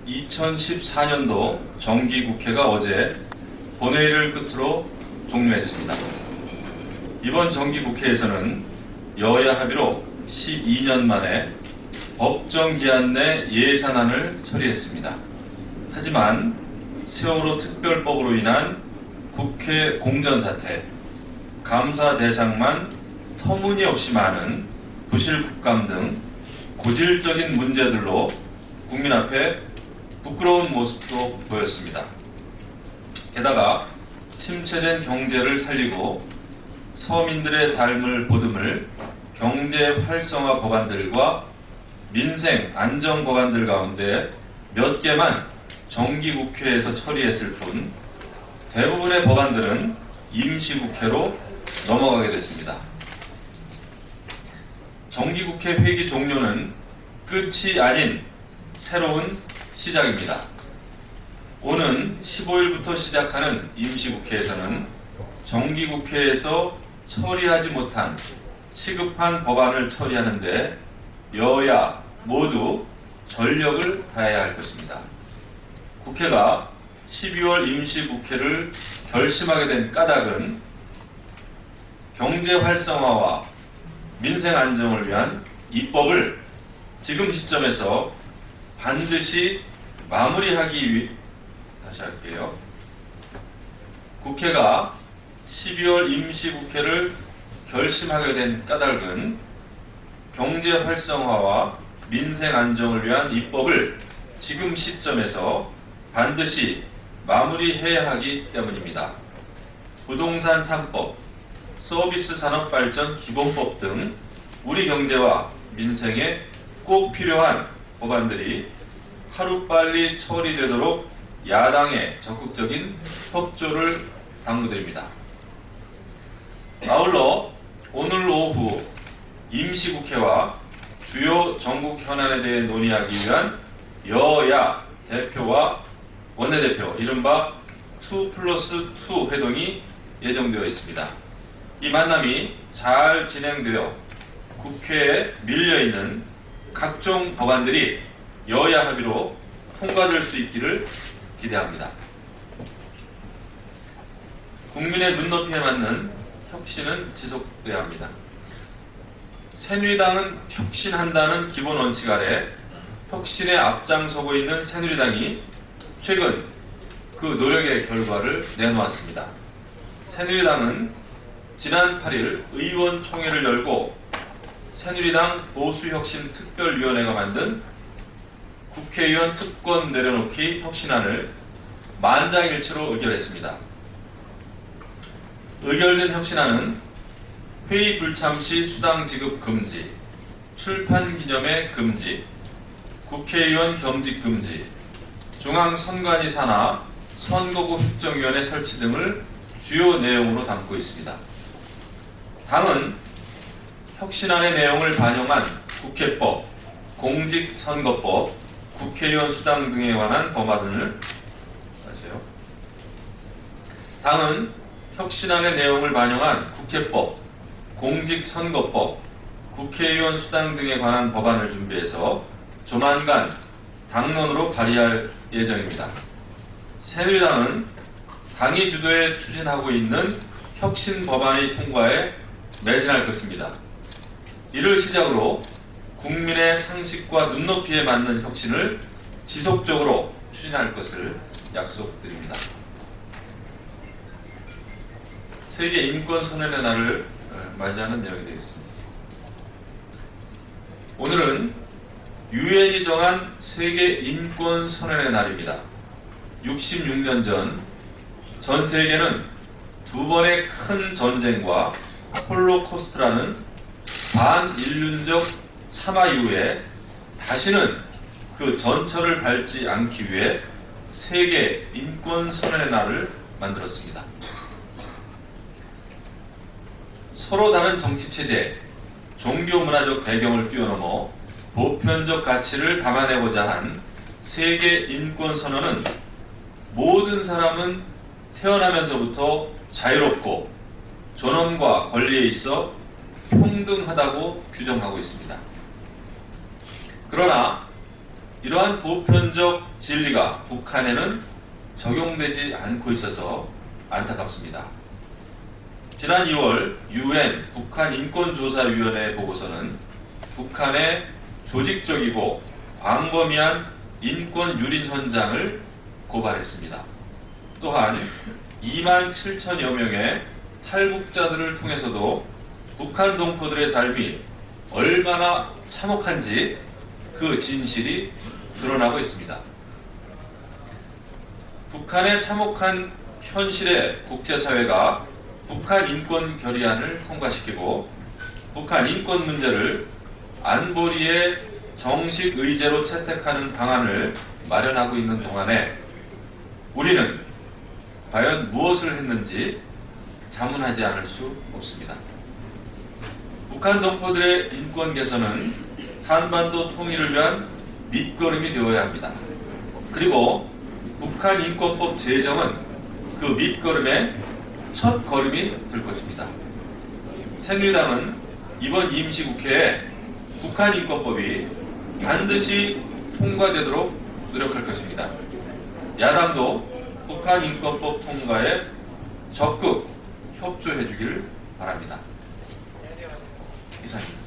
2014년도 정기국회가 어제 본회의를 끝으로 종료했습니다. 이번 정기국회에서는 여야 합의로 12년 만에 법정 기한 내 예산안을 처리했습니다. 하지만 세월호 특별법으로 인한 국회 공전사태, 감사 대상만 터무니없이 많은 부실 국감 등 고질적인 문제들로 국민 앞에 부끄러운 모습도 보였습니다. 게다가 침체된 경제를 살리고 서민들의 삶을 보듬을 경제 활성화 법안들과 민생 안정 법안들 가운데 몇 개만 정기국회에서 처리했을 뿐 대부분의 법안들은 임시국회로 넘어가게 됐습니다. 정기국회 회기 종료는 끝이 아닌 새로운 시작입니다. 오는 15일부터 시작하는 임시국회에서는 정기국회에서 처리하지 못한 시급한 법안을 처리하는데 여야 모두 전력을 다해야 할 것입니다. 국회가 12월 임시국회를 결심하게 된 까닭은 경제 활성화와 민생 안정을 위한 입법을 지금 시점에서 반드시 마무리하기 위해 다시 할게요. 국회가 12월 임시국회를 결심하게 된 까닭은 경제 활성화와 민생 안정을 위한 입법을 지금 시점에서 반드시 마무리해야 하기 때문입니다. 부동산 3법, 서비스 산업 발전 기본법 등 우리 경제와 민생에 꼭 필요한 법안들이 하루빨리 처리되도록 야당의 적극적인 협조를 당부드립니다. 아울러 오늘 오후 임시국회와 주요 전국 현안에 대해 논의하기 위한 여야 대표와 원내대표 이른바 2+2 회동이 예정되어 있습니다. 이 만남이 잘 진행되어 국회에 밀려있는 각종 법안들이 여야 합의로 통과될 수 있기를 기대합니다. 국민의 눈높이에 맞는 혁신은 지속돼야 합니다. 새누리당은 혁신한다는 기본 원칙 아래 혁신에 앞장서고 있는 새누리당이 최근 그 노력의 결과를 내놓았습니다. 새누리당은 지난 8일 의원총회를 열고 새누리당 보수혁신특별위원회가 만든 국회의원 특권 내려놓기 혁신안을 만장일치로 의결했습니다. 의결된 혁신안은 회의 불참 시 수당 지급 금지, 출판 기념회 금지, 국회의원 겸직 금지, 중앙선관위 산하 선거구 획정위원회 설치 등을 주요 내용으로 담고 있습니다. 당은 혁신안의 내용을 반영한 국회법, 공직선거법, 국회의원 수당 등에 관한 법안을 당은 혁신안의 내용을 반영한 국회법, 공직선거법, 국회의원 수당 등에 관한 법안을 준비해서 조만간 당론으로 발의할 예정입니다. 새누리당은 당이 주도해 추진하고 있는 혁신 법안의 통과에 매진할 것입니다. 이를 시작으로 국민의 상식과 눈높이에 맞는 혁신을 지속적으로 추진할 것을 약속드립니다. 세계 인권선언의 날을 맞이하는 내용이 되겠습니다. 오늘은 유엔이 정한 세계 인권선언의 날입니다. 66년 전 세계는 두 번의 큰 전쟁과 홀로코스트라는 반인륜적 참화 이후에 다시는 그 전철을 밟지 않기 위해 세계 인권선언의 날을 만들었습니다. 서로 다른 정치체제, 종교문화적 배경을 뛰어넘어 보편적 가치를 담아내고자 한 세계 인권선언은 모든 사람은 태어나면서부터 자유롭고 존엄과 권리에 있어 평등하다고 규정하고 있습니다. 그러나 이러한 보편적 진리가 북한에는 적용되지 않고 있어서 안타깝습니다. 지난 2월 UN 북한인권조사위원회 보고서는 북한의 조직적이고 광범위한 인권 유린 현장을 고발했습니다. 또한 2만 7천여 명의 탈북자들을 통해서도 북한 동포들의 삶이 얼마나 참혹한지 그 진실이 드러나고 있습니다. 북한의 참혹한 현실에 국제사회가 북한 인권 결의안을 통과시키고 북한 인권 문제를 안보리의 정식 의제로 채택하는 방안을 마련하고 있는 동안에 우리는 과연 무엇을 했는지 자문하지 않을 수 없습니다. 북한 동포들의 인권 개선은 한반도 통일을 위한 밑거름이 되어야 합니다. 그리고 북한 인권법 제정은 그 밑거름의 첫 걸음이 될 것입니다. 새누리당은 이번 임시국회에 북한 인권법이 반드시 통과되도록 노력할 것입니다. 야당도 북한 인권법 통과에 적극 협조해 주길 바랍니다. 이상입니다.